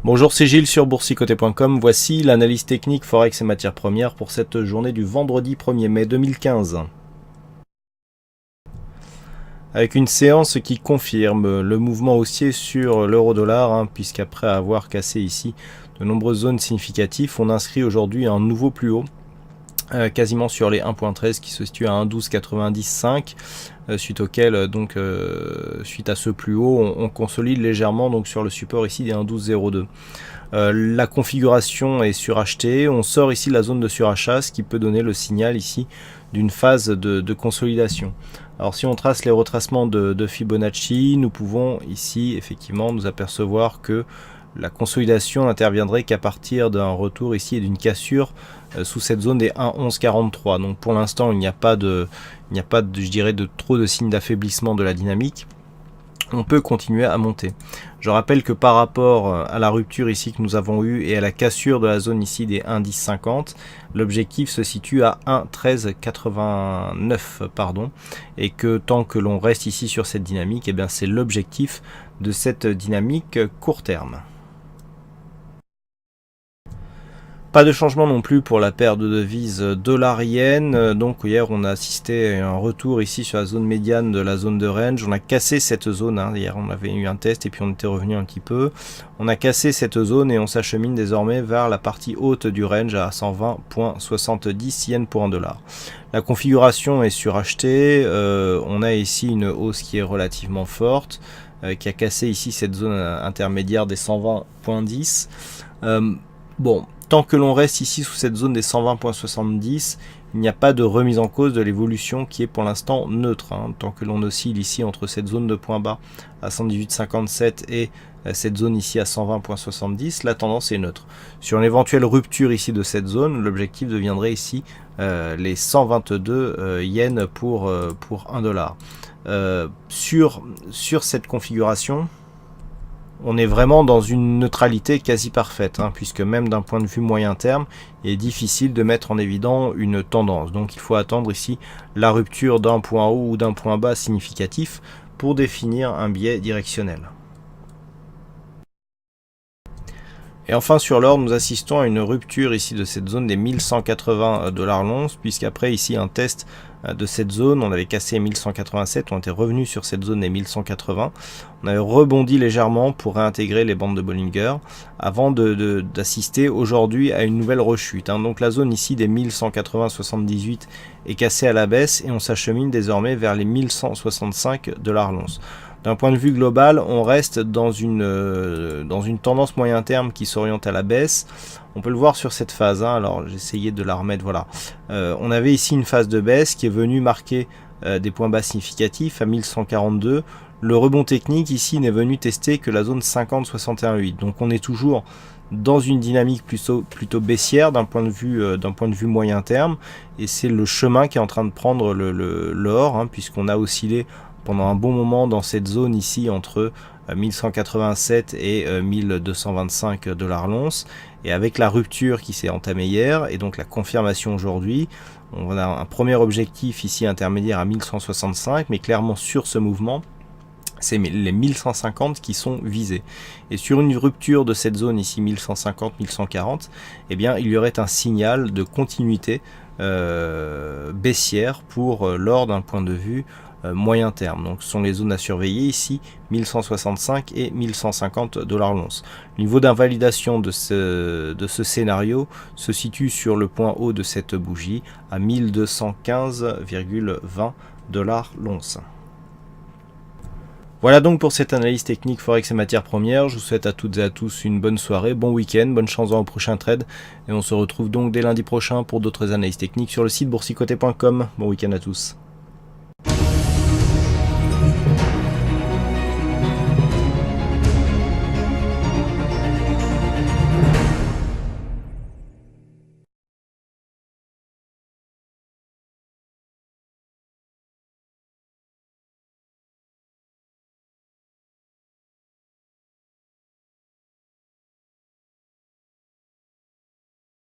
Bonjour, c'est Gilles sur boursicoté.com. Voici l'analyse technique Forex et matières premières pour cette journée du vendredi 1er mai 2015. Avec une séance qui confirme le mouvement haussier sur l'euro-dollar, puisqu'après avoir cassé ici de nombreuses zones significatives, on inscrit aujourd'hui un nouveau plus haut. Quasiment sur les 1.13 qui se situe à 1.1295, suite auquel suite à ce plus haut on consolide légèrement donc sur le support ici des 1.1202. La configuration est surachetée, on sort ici de la zone de surachat, ce qui peut donner le signal ici d'une phase de consolidation. Alors si on trace les retracements de Fibonacci, nous pouvons ici effectivement nous apercevoir que la consolidation n'interviendrait qu'à partir d'un retour ici et d'une cassure sous cette zone des 1.1143. Donc pour l'instant il n'y a pas de je dirais de trop de signes d'affaiblissement de la dynamique. On peut continuer à monter. Je rappelle que par rapport à la rupture ici que nous avons eue et à la cassure de la zone ici des 1.1050, l'objectif se situe à 1.1389 pardon, et que tant que l'on reste ici sur cette dynamique, et bien c'est l'objectif de cette dynamique court terme. Pas de changement non plus pour la paire de devises dollar-yen. Donc hier on a assisté à un retour ici sur la zone médiane de la zone de range. On a cassé cette zone, hier on avait eu un test et puis on était revenu un petit peu. On a cassé cette zone et on s'achemine désormais vers la partie haute du range à 120.70 yens pour 1 dollar. La configuration est surachetée. On a ici une hausse qui est relativement forte, qui a cassé ici cette zone intermédiaire des 120.10. Bon, tant que l'on reste ici sous cette zone des 120.70, il n'y a pas de remise en cause de l'évolution qui est pour l'instant neutre. Tant que l'on oscille ici entre cette zone de point bas à 118.57 et cette zone ici à 120.70, la tendance est neutre. Sur une éventuelle rupture ici de cette zone, l'objectif deviendrait ici les 122 yens pour 1 dollar. Sur cette configuration, on est vraiment dans une neutralité quasi parfaite, puisque même d'un point de vue moyen terme, il est difficile de mettre en évidence une tendance. Donc il faut attendre ici la rupture d'un point haut ou d'un point bas significatif pour définir un biais directionnel. Et enfin sur l'or, nous assistons à une rupture ici de cette zone des 1180 $ l'once, puisqu'après ici un test de cette zone, on avait cassé 1187, on était revenu sur cette zone des 1180, on avait rebondi légèrement pour réintégrer les bandes de Bollinger avant d'assister aujourd'hui à une nouvelle rechute. Donc la zone ici des 1180,78 est cassée à la baisse et on s'achemine désormais vers les 1165 $ l'once. D'un point de vue global, on reste dans une tendance moyen terme qui s'oriente à la baisse. On peut le voir sur cette phase, alors j'ai essayé de la remettre, voilà. On avait ici une phase de baisse qui est venue marquer des points bas significatifs à 1142. Le rebond technique ici n'est venu tester que la zone 50,61,8. Donc on est toujours dans une dynamique plutôt baissière d'un point de vue moyen terme. Et c'est le chemin qui est en train de prendre l'or, puisqu'on a oscillé pendant un bon moment dans cette zone ici entre 1187 et 1225 $ l'once, et avec la rupture qui s'est entamée hier et donc la confirmation aujourd'hui, on a un premier objectif ici intermédiaire à 1165, mais clairement sur ce mouvement c'est les 1150 qui sont visés. Et sur une rupture de cette zone ici 1150-1140, eh bien il y aurait un signal de continuité baissière pour l'or d'un point de vue moyen terme. Donc ce sont les zones à surveiller ici, 1165 et 1150 $ l'once. Le niveau d'invalidation de ce scénario se situe sur le point haut de cette bougie à 1215,20 $ l'once. Voilà donc pour cette analyse technique Forex et matières premières. Je vous souhaite à toutes et à tous une bonne soirée, bon week-end, bonne chance dans le prochain trade. Et on se retrouve donc dès lundi prochain pour d'autres analyses techniques sur le site boursicoté.com. Bon week-end à tous.